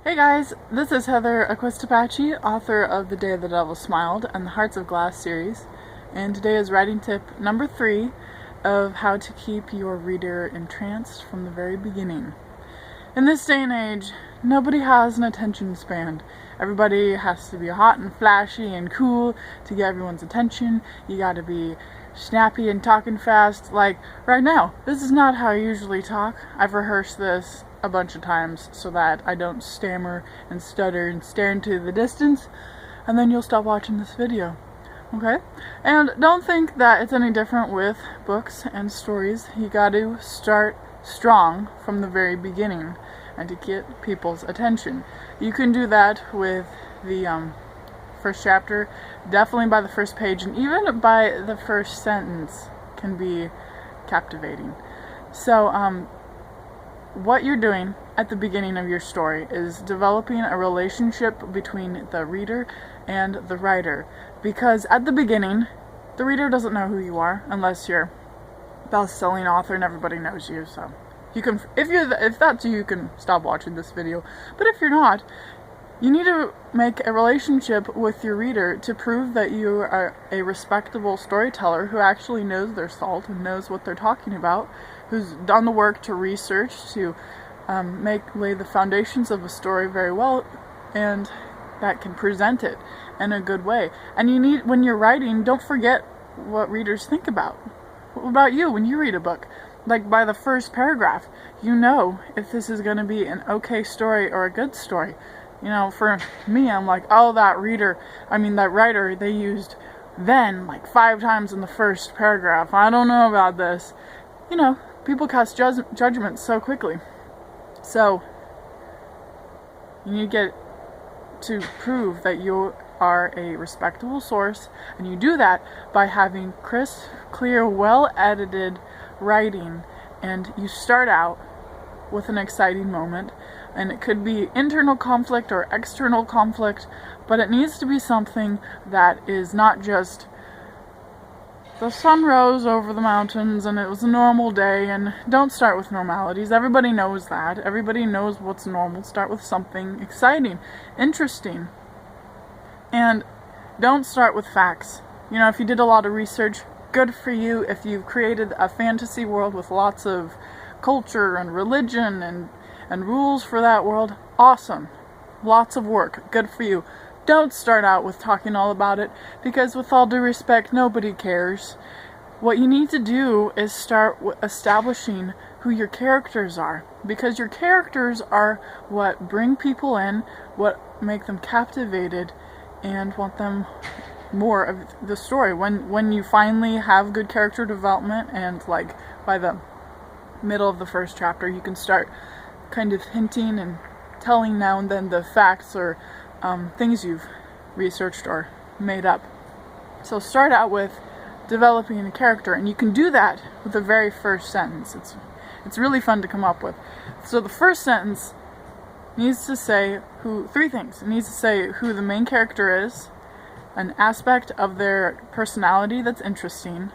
Hey guys, this is Heather Aquistapachi, author of The Day the Devil Smiled and the Hearts of Glass series, and today is writing tip number 3 of how to keep your reader entranced from the very beginning. In this day and age, nobody has an attention span. Everybody has to be hot and flashy and cool to get everyone's attention. You gotta be snappy and talking fast. Like right now, this is not how I usually talk. I've rehearsed this a bunch of times so that I don't stammer and stutter and stare into the distance, and then you'll stop watching this video. Okay? And don't think that it's any different with books and stories. You got to start strong from the very beginning and to get people's attention. You can do that with the first chapter, definitely by the first page, and even by the first sentence can be captivating. So what you're doing at the beginning of your story is developing a relationship between the reader and the writer, because at the beginning the reader doesn't know who you are unless you're a best-selling author and everybody knows you. So you can, if that's you can stop watching this video. But if you're not, you need to make a relationship with your reader to prove that you are a respectable storyteller who actually knows their salt and knows what they're talking about, who's done the work to research, to lay the foundations of a story very well, and that can present it in a good way. And you need, when you're writing, don't forget what readers think about. What about you when you read a book? Like by the first paragraph, you know if this is going to be an okay story or a good story. You know, for me, I'm like, oh, that writer, they used then like 5 times in the first paragraph. I don't know about this. You know, people cast judgment so quickly. So, you need to get to prove that you are a respectable source, and you do that by having crisp, clear, well-edited writing, and you start out with an exciting moment, and it could be internal conflict or external conflict, but it needs to be something that is not just the sun rose over the mountains and it was a normal day. And don't start with normalities. Everybody knows that. Everybody knows what's normal. Start with something exciting, interesting. And don't start with facts. You know, if you did a lot of research, good for you. If you've created a fantasy world with lots of culture and religion and rules for that world, awesome. Lots of work. Good for you. Don't start out with talking all about it, because with all due respect, nobody cares. What you need to do is start establishing who your characters are, because your characters are what bring people in, what make them captivated, and want them more of the story. When you finally have good character development, and like by the middle of the first chapter, you can start kind of hinting and telling now and then the facts or things you've researched or made up. So start out with developing a character, and you can do that with the very first sentence. It's really fun to come up with. So the first sentence needs to say 3 things. It needs to say who the main character is, an aspect of their personality that's interesting,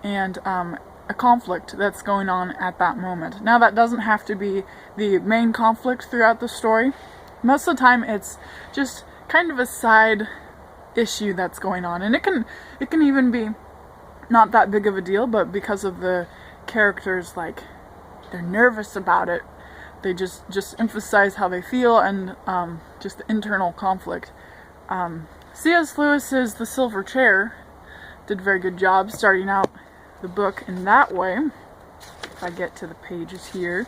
and a conflict that's going on at that moment. Now, that doesn't have to be the main conflict throughout the story. Most of the time it's just kind of a side issue that's going on, and it can even be not that big of a deal, but because of the characters, like they're nervous about it, they just emphasize how they feel, and just the internal conflict. C.S. Lewis's The Silver Chair did a very good job starting out the book in that way. If I get to the pages here.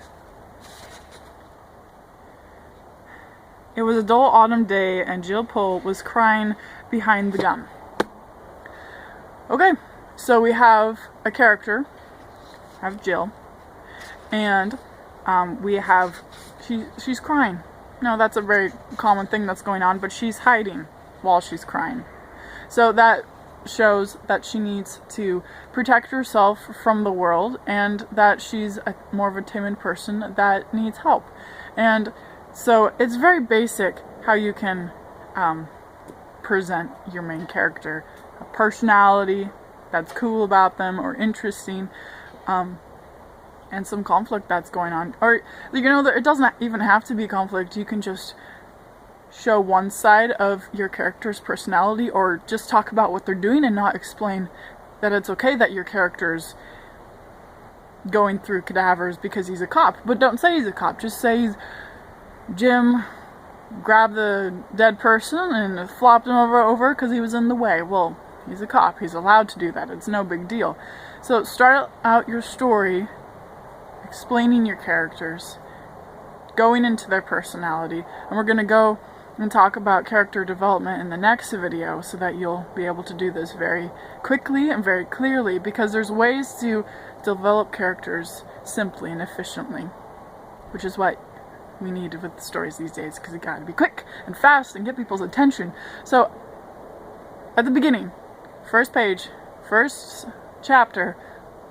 It was a dull autumn day, and Jill Pole was crying behind the gun. Okay, so we have a character, have Jill, and we have, she's crying. No, that's a very common thing that's going on, but she's hiding while she's crying. So that shows that she needs to protect herself from the world, and that she's more of a timid person that needs help. And so it's very basic how you can present your main character. A personality that's cool about them or interesting. and some conflict that's going on. Or, you know, it doesn't even have to be conflict. You can just show one side of your character's personality, or just talk about what they're doing and not explain that it's okay that your character's going through cadavers because he's a cop. But don't say he's a cop. Just say Jim grabbed the dead person and flopped him over because he was in the way. Well, he's a cop. He's allowed to do that. It's no big deal. So start out your story explaining your characters, going into their personality, and we're going to go and talk about character development in the next video so that you'll be able to do this very quickly and very clearly, because there's ways to develop characters simply and efficiently, which is what we need with the stories these days, because you gotta be quick and fast and get people's attention. So at the beginning, first page, first chapter,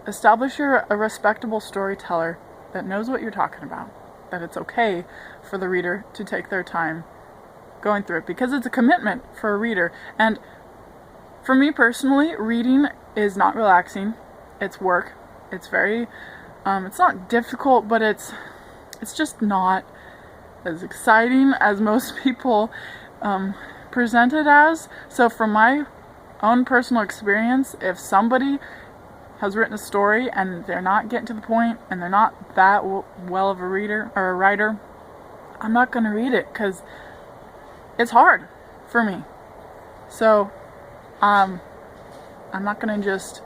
establish you're a respectable storyteller that knows what you're talking about, that it's okay for the reader to take their time going through it, because it's a commitment for a reader. And for me personally, reading is not relaxing. It's work. It's very it's not difficult, but it's just not as exciting as most people present it as. So from my own personal experience, if somebody has written a story and they're not getting to the point and they're not that well of a reader or a writer, I'm not going to read it, because it's hard for me. So I'm not going to just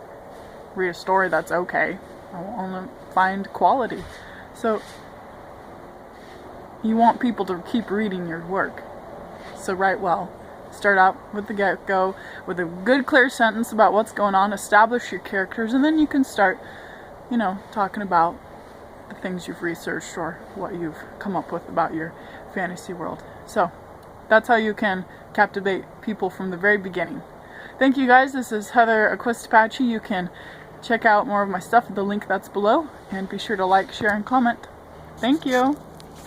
read a story that's okay. I want to find quality. So you want people to keep reading your work. So write well. Start out with the get-go with a good clear sentence about what's going on, establish your characters, and then you can start, you know, talking about the things you've researched or what you've come up with about your fantasy world. So that's how you can captivate people from the very beginning. Thank you guys. This is Heather Aquistapache. You can check out more of my stuff at the link that's below, and be sure to like, share, and comment. Thank you.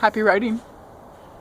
Happy writing.